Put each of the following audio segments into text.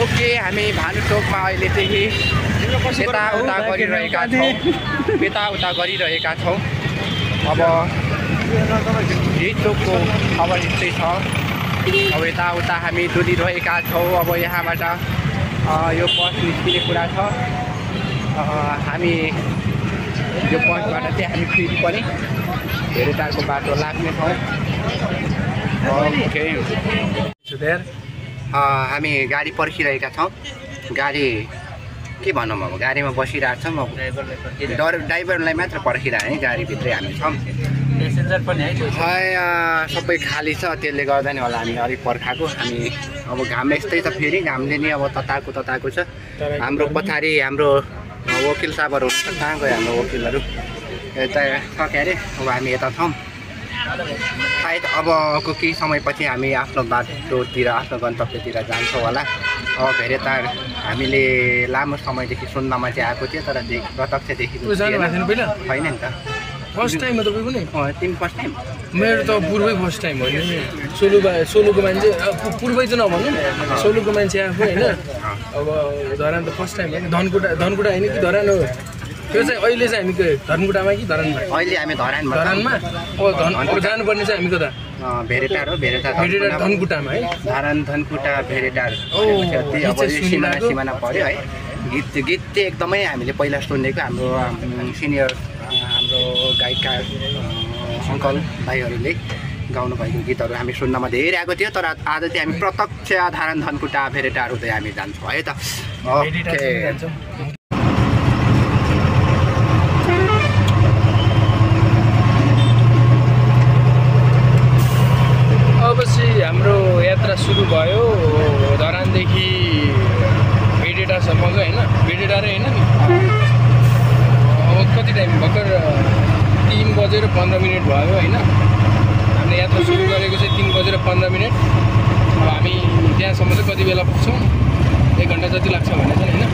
okay हामी भानुचोकमा अहिले चाहिँ यताउता गरिरहेका छौँ अब चोकको खबर यस्तै छ अब यताउता हामी डुलिरहेका छौँ अब यहाँबाट यो बस निस्किने कुरा छ हामी यो बसबाट चाहिँ हामी फेरि पनि धेरै टाढको बाटो लाग्नेछौँ ओके हामी गाडी पर्खिरहेका छौँ गाडी के भनौँ अब गाडीमा बसिरहेको छौँ अब ड्राइभरलाई मात्र पर्खिरहेको है गाडीभित्रै हामी छौँ पेसेन्जर पनि है सबै खाली छ त्यसले गर्दा नि होला हामी अलिक पर्खाएको हामी अब घाम यस्तै छ फेरि घामले नि अब तताएको छ हाम्रो पछाडि हाम्रो वकिल साहबहरू हुनुहुन्छ कहाँ गयो हाम्रो वकिलहरू यता सक्यो अरे अब हामी यता छौँ सायद अबको केही समयपछि हामी आफ्नो बाटोतिर आफ्नो गन्तव्यतिर जान्छौँ होला अब धेरै तार हामीले लामो समयदेखि सुन्नमा चाहिँ आएको थियो तर प्रत्यक्ष देखेको छैन नि त फर्स्ट टाइम हो तपाईँको नि तिमी फर्स्ट टाइम मेरो त पूर्वै फर्स्ट टाइम हो नि सोलुको मान्छे पूर्वै चाहिँ नभनौँ सोलुको मान्छे आफू होइन अब धरान त फर्स्ट टाइम होइन धनकुटा होइन कि धरान हो त्यो चाहिँ अहिले चाहिँ हामी धनकुटामा कि धरानमा अहिले हामी धरानमा अब जानुपर्ने चाहिँ हामी कता भेरेटार हो भेरेटार धनकुटामा है धनकुटा भेरेटार सिमाना पऱ्यो है गीत चाहिँ एकदमै हामीले पहिला सुनेको हाम्रो सिनियर हाम्रो गायककार अङ्कल भाइहरूले गाउनु भएको गीतहरू हामी सुन्नमा धेरै आएको थियो तर आज चाहिँ हामी प्रत्यक्ष धारण धनकुटा भेरेटार हुँदै हामी जान्छौँ है त ओके अवश्य हाम्रो यात्रा सुरु भयो धरानदेखि भेडेटासम्मको होइन भेडेटारै होइन नि अब कति टाइम भर्खर 3:15 भयो होइन हामीले यात्रा सुरु गरेको चाहिँ 3:15 अब हामी त्यहाँसम्म चाहिँ कति बेला पुग्छौँ 1 घन्टा जति लाग्छ भने चाहिँ होइन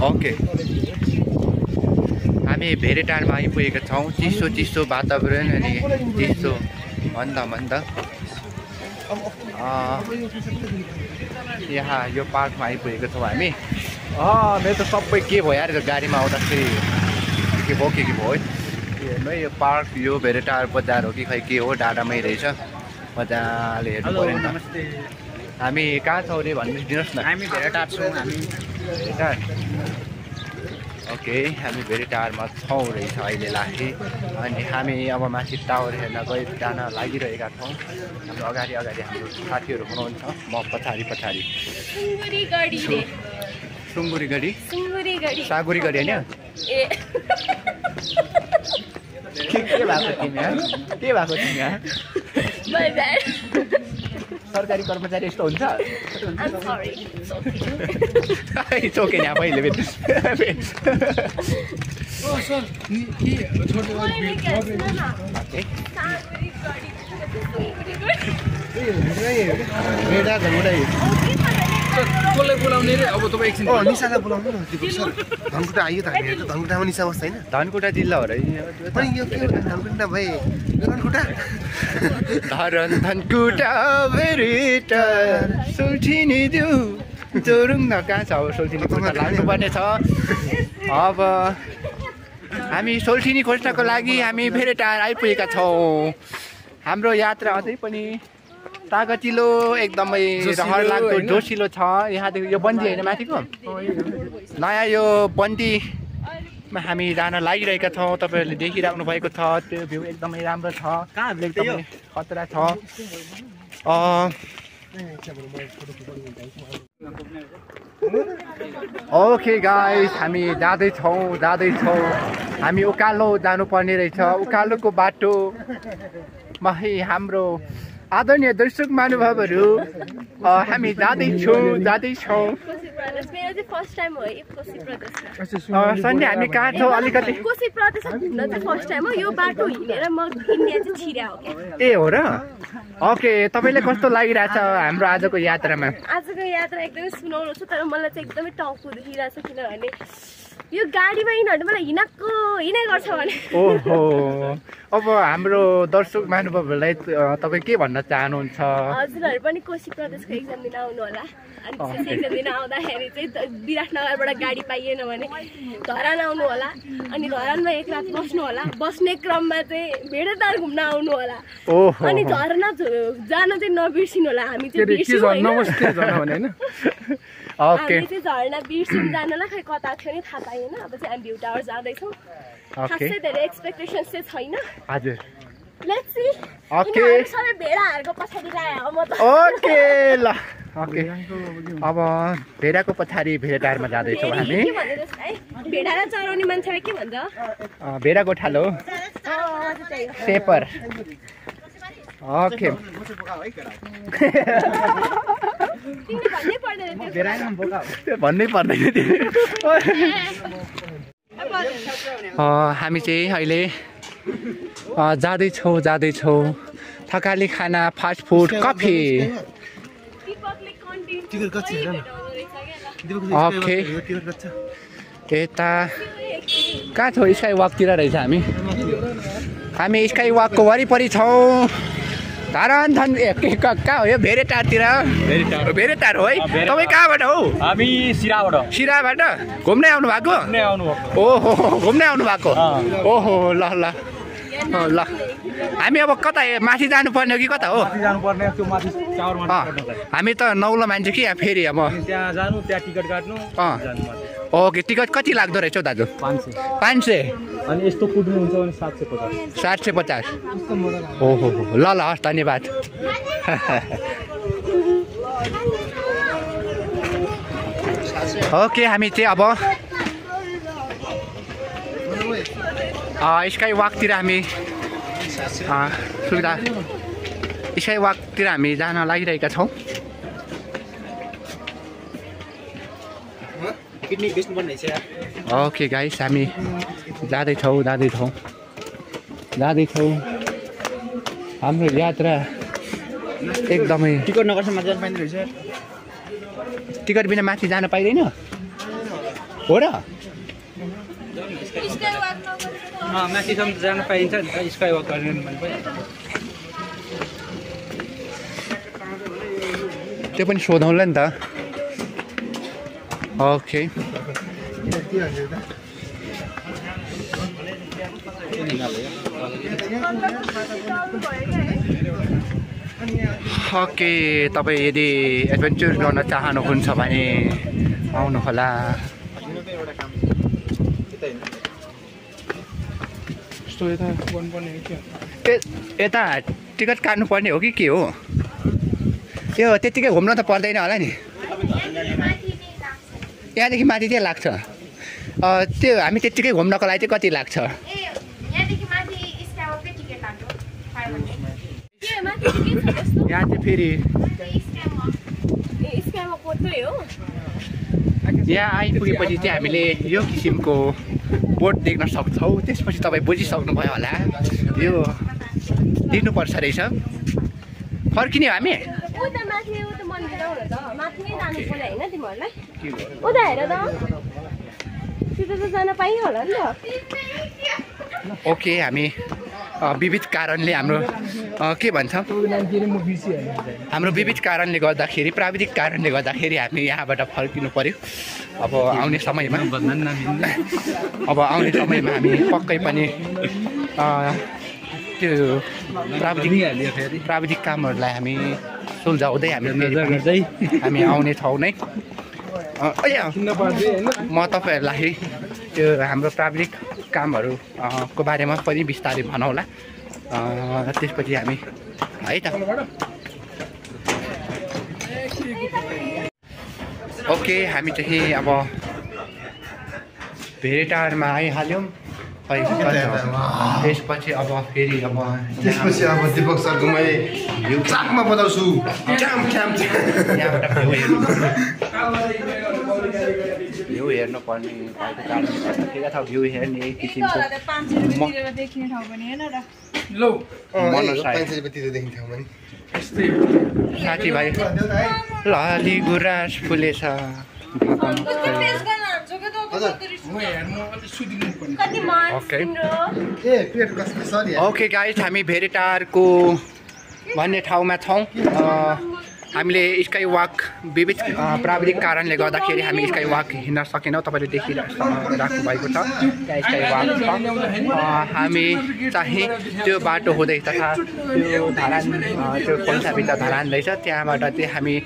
ओके हामी भेरेटारमा आइपुगेका छौँ चिसो चिसो वातावरण अनि चिसो भन्दा यहाँ यो पार्कमा आइपुगेको छौँ हामी मेरो त सबै के भयो यार गाडीमा आउँदाखेरि के भयो हेर्नु है यो पार्क यो भेरेटार बजार हो कि खै के हो डाँडामै रहेछ मजाले हेर्नु पऱ्यो नि त हामी कहाँ छौँ अरे भनिदिनुहोस् न हामी भेरेटार छौँ हामी भेरेटार ओके हामी भेरेटारमा छौँ रहेछ अहिलेलाई अनि हामी अब माथि टावर हेर्न जान लागिरहेका छौँ हाम्रो अगाडि हाम्रो साथीहरू हुनुहुन्छ म पछाडि सुँगुरी गढी सागुरी गढी होइन के भएको तिमी यहाँ सरकारी कर्मचारी यस्तो हुन्छ चोके यहाँ पहिले कसलाई बोलाउने रे अब तपाईँ एकछिन निशालाई बोलाउनु न सर धनकुटा आइयो त हामी धनकुटामा निशा बस्छ होइन धनकुटा जिल्ला हो र अनि यो के धनकुटा भए धनकुटा धनकुटा भेरेटार सोल्टिनी दिउ जोरुङ न कहाँ छ अब सोल्टिनी खोज्न लाग्नुपर्ने छ अब हामी सोल्टिनी खोज्नको लागि हामी भेरेटार आइपुगेका छौँ हाम्रो यात्रा अझै पनि तागतिलो एकदमै रहर लाग्दो जोसिलो छ यहाँदेखि यो बन्दी होइन माथिको नयाँ यो बन्दीमा हामी जान लागिरहेका छौँ तपाईँहरूले देखिराख्नु भएको छ त्यो भ्यू एकदमै राम्रो छ एकदमै खतरा छ ओके गाइस हामी जाँदैछौँ हामी उकालो जानुपर्ने रहेछ उकालोको बाटोमा हाम्रो आदरणीय दर्शक महानुभावहरू हामी जाँदैछौँ सन्डे हामी कहाँ छौँ अलिकति कोशी प्रदेश घुम्न चाहिँ फर्स्ट टाइम हो यो बाटो हिँडेर म इन्डिया चाहिँ छिर्या हो क्या ए हो र ओके तपाईँलाई कस्तो लागिरहेछ हाम्रो आजको यात्रामा आजको यात्रा एकदमै सुनौलो छ तर मलाई चाहिँ एकदमै टाउको दुखिरहेछ किनभने यो गाडीमा हिँड्नु मलाई हिँडै गर्छ भने ओहो अब हाम्रो दर्शक महानुभावहरूलाई तपाईँ के भन्न चाहनुहुन्छ हजुरहरू पनि कोशी प्रदेशको एक्जाम दिन आउनु होला अनि त्यसपछि एक्जाम दिन आउँदाखेरि चाहिँ विराटनगरबाट गाडी पाइएन भने धरान आउनु होला अनि धरानमा एक रात बस्नु होला बस्ने क्रममा चाहिँ भेडेटार घुम्न आउनु होला अनि झरना जान चाहिँ नबिर्सिनु होला हामी चाहिँ हामी चाहिँ झरना बिर्सिनु जानलाई खै कता थियो नि थाहा पाएन अब चाहिँ हामी भ्यू टावर जाँदैछौँ खासै धेरै एक्सपेक्टेसन्स चाहिँ छैन हजुर लेट्स सी ओके सबै भेडाहरूको पछाडि लाग्यो म त ओके ल ओके अब भेडाको पछाडि भेडाटारमा जाँदैछौँ हामी भेडालाई चराउने मान्छेले के भन्छ भेडा गोठालो सेपर ओके भन्नै पर्दैन हामी चाहिँ अहिले जाँदैछौँ थकाली खाना फास्ट फुड कफी ओके यता कहाँ छौँ स्काई वकतिर रहेछ हामी स्काई वकको वरिपरि छौँ धरान कहाँ हो यो भेरेटारतिर भेरेटार हो है तपाईँ कहाँबाट हौ हामी सिराबाट घुम्नै आउनु भएको ओहो घुम्नै आउनु भएको ओहो ल हामी अब कता माथि जानुपर्ने हो कि कता हो हामी त नौलो मान्छे कि यहाँ फेरि अब त्यहाँ जानु त्यहाँ टिकट काट्नु ओके टिकट कति लाग्दो रहेछ हौ दाजु 500 अनि यस्तो कुद्नुहुन्छ भने 750 ओहो ल हस् धन्यवाद ओके हामी चाहिँ अब स्काई वकतिर हामी सुविधा स्काई वकतिर हामी जान लागिरहेका छौँ ओके गाइस हामी जाँदैछौँ हाम्रो यात्रा एकदमै टिकट नगर्छ मजा पाइँदो रहेछ टिकट बिना माथि जान पाइँदैन हो र माथिसम्म जान पाइन्छ नि त स्काई वक गर्ने भने पनि त्यो पनि सोधौँला नि त ओके ओके तपाईँ यदि एडभेन्चर गर्न चाहनुहुन्छ भने आउनुहोला यता टिकट काट्नुपर्ने हो कि के हो त्यो त्यत्तिकै घुम्न त पर्दैन होला नि यहाँदेखि माथि चाहिँ लाग्छ त्यो हामी त्यत्तिकै घुम्नको लागि चाहिँ कति लाग्छ यहाँ चाहिँ फेरि यहाँ आइपुगेपछि चाहिँ हामीले यो किसिमको बोर्ड देख्न सक्छौँ त्यसपछि तपाईँ बुझिसक्नुभयो होला यो दिनुपर्छ रहेछ फर्किने हो हामी ओके हामी विविध कारणले हाम्रो के भन्छ हाम्रो विविध कारणले गर्दाखेरि प्राविधिक कारणले गर्दाखेरि हामी यहाँबाट फर्किनु पर्यो अब आउने समयमा हामी पक्कै पनि त्यो प्राविधिक कामहरूलाई हामी सुल्झाउँदै हामी आउनेछौँ नै म तपाईँहरूलाई त्यो हाम्रो प्राविधिक कामहरू को बारेमा पनि बिस्तारै भनौँला त्यसपछि हामी है त ओके हामी चाहिँ अब भेटारमा आइहाल्यौँ त्यसपछि अब फेरि अब दिपक सरको मैले चाकमा बजाउँछु भ्यू हेर्नुपर्ने भएको कारणले गर्दाखेरि अथवा भ्यू हेर्ने किसिमको साथीभाइ लाली गुराँस फुलेछ ओके गाइस हामी भेरेटारको भन्ने ठाउँमा छौँ हामीले स्काई वक विविध प्राविधिक कारणले गर्दाखेरि हामी स्काई वक हिँड्न सकेनौँ तपाईँले देखिराख्नु भएको छ त्यहाँ स्काई वक छ हामी चाहिँ त्यो बाटो हुँदै तथा त्यो धरान त्यो पन्साभित्र धरान रहेछ त्यहाँबाट चाहिँ हामी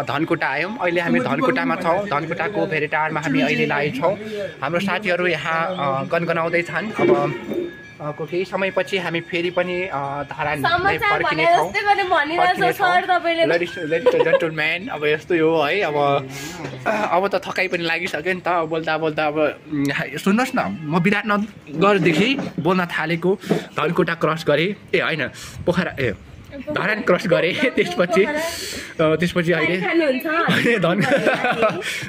धनकुटा आयौँ अहिले हामी धनकुटामा छौँ धनकुटाको भेरेटारमा हामी अहिले लागेछौँ हाम्रो साथीहरू यहाँ गनगनाउँदैछन् अब केही समयपछि हामी फेरि पनि धरान फर्किनेछौँ जेन्टलम्यान अब यस्तै हो है अब त थकाइ पनि लागिसक्यो नि त बोल्दा बोल्दा अब सुन्नुहोस् न म विराटनगरदेखि बोल्न थालेको धनकुटा क्रस गरेँ होइन पोखरा धरान क्रस गरेँ त्यसपछि अहिले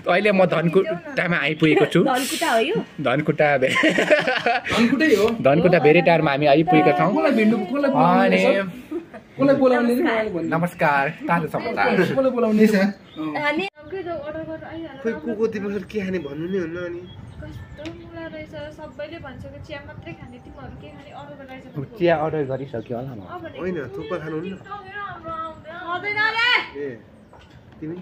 अहिले म धनकुटामा आइपुगेको छु धनकुटा भेरेटारमा हामी आइपुगेका छौँ अनि नमस्कार ताजा समाचार खोइ को दिपक सर के खाने भन्नु नि हुन्न अनि सबैले भन्छ चिया मात्रै खाने तिमीहरू के खाने अरू बेला चिया अर्डर गरिसक्यो होला म होइन थुक्पा खानुहुन्न ए तिमी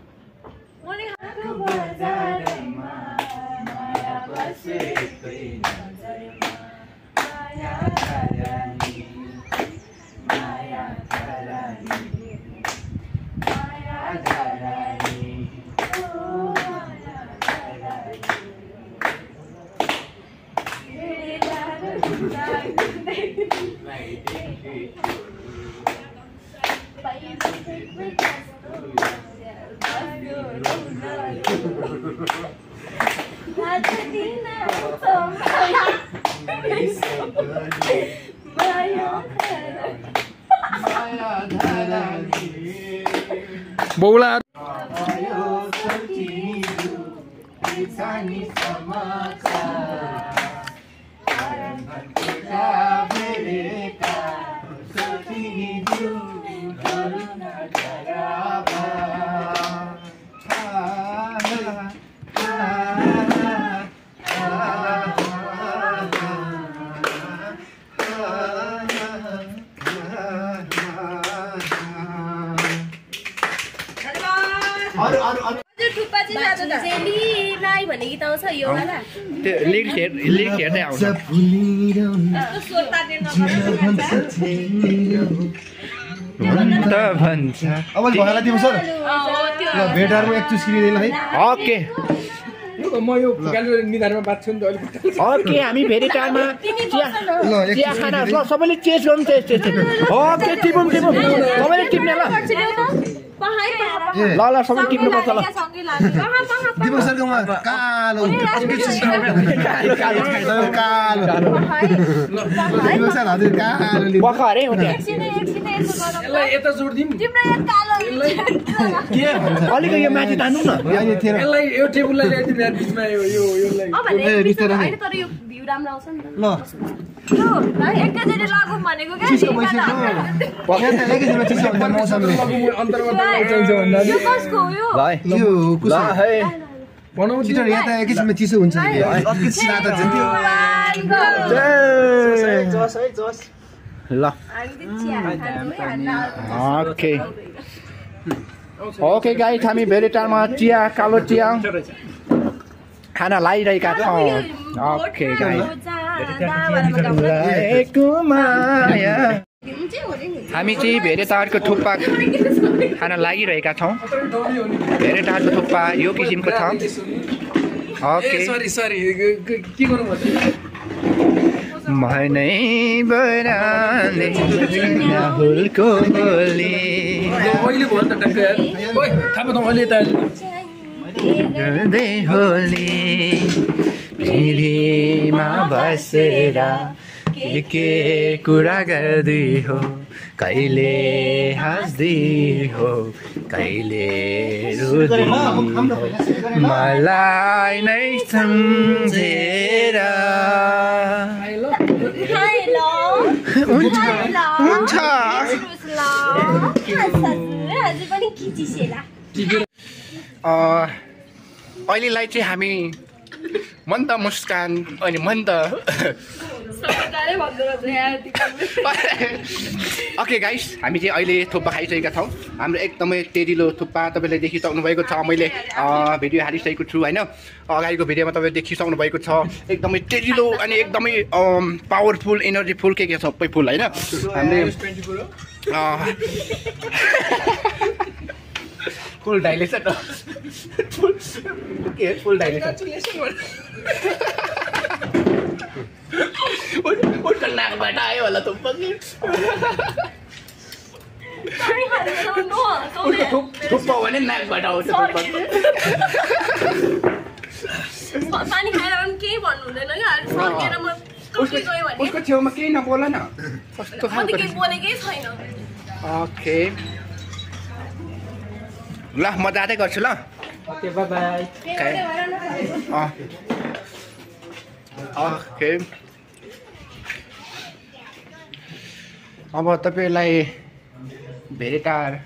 बौला राई भन्ने गीत आउँछ यो वाला त्यो लिरिक्स हेर्दै आउँछ त भन्छ अब भएला तिम्रो सर ल भेटारमा एक चुस्किदिनु है ओके म यो गाली निधारमा बाँच्छु नि त अलिक ओके हामी भेरी टाइममा ल एक चिया खाना ल सबैले चेस गर्नु चेस ओके टिपौँ सबैले टिप्ने ल ल सबै टिप्नुपर्छ ल दिपक सरकोमा कालो कालो दिपक सर हजुर कालो बख अरे हो त्यहाँ यसलाई यता जोड्दिउँ के भन्छ अलिक यो माथि तान्नु न यहाँ थिएन यसलाई यो टेबुललाई ल्याइदिउँ यार बिचमा योलाई तर यो भ्यू राम्रो आउँछ नि ल एकैचोटि लागौँ भनेको क्या चिसो भइसक्यो यहाँ त एकैछिनमा चिसो हुन्छ मौसमले अन्तर्गत चाहिन्छ भन्दा यो कसको हो यो यो कुसो भनौँ छिटो यहाँ त एकैछिनमा चिसो हुन्छ एकैछिन रातो जन्थ्यो ल ओके ओके गाइस हामी भेरी टाइममा चिया कालो चिया खाना लाइरहेका छौँ ओके गाइस हामी चाहिँ भेरे टारको थुक्पा खाना लागिरहेका छौँ भेरे टारको थुक्पा यो किसिमको छ ओके सरी के गर्नु भन्नु मनै बराले राहुलको बोली अहिले भयो नि त टक्क यार ओइ थाहा पाउँदा अहिले यता गर्दै होली पिँढीमा बसेर के कुरा गर्दै हो कहिले हाँस्दै हो कहिले रुँदै हो मलाई नै सम्झेर हुन्छ अहिलेलाई चाहिँ हामी मन्द मुस्कान अनि मन्द ओके गाइस हामी चाहिँ अहिले थुक्पा खाइसकेका छौँ हाम्रो एकदमै तेजिलो थुक्पा तपाईँले देखिसक्नु भएको छ मैले भिडियो हालिसकेको छु होइन अगाडिको भिडियोमा तपाईँले देखिसक्नु भएको छ एकदमै तेजिलो अनि एकदमै पावरफुल एनर्जीफुल के सबै फुल होइन हामीले फुल डाइलेसन फुल डाइलेसन नाकबाट आयो होला थुक्पा थुक्पा भने नाकबाट आउँछ पानी खाएर पनि केही भन्नु हुँदैन क्या उसको छेउमा केही नबोल न कस्तो केही बोलेकै छैन ओके ल म जाँदै गर्छु ल ओके बाई बाई ओके अब तपाईँलाई भेरी टार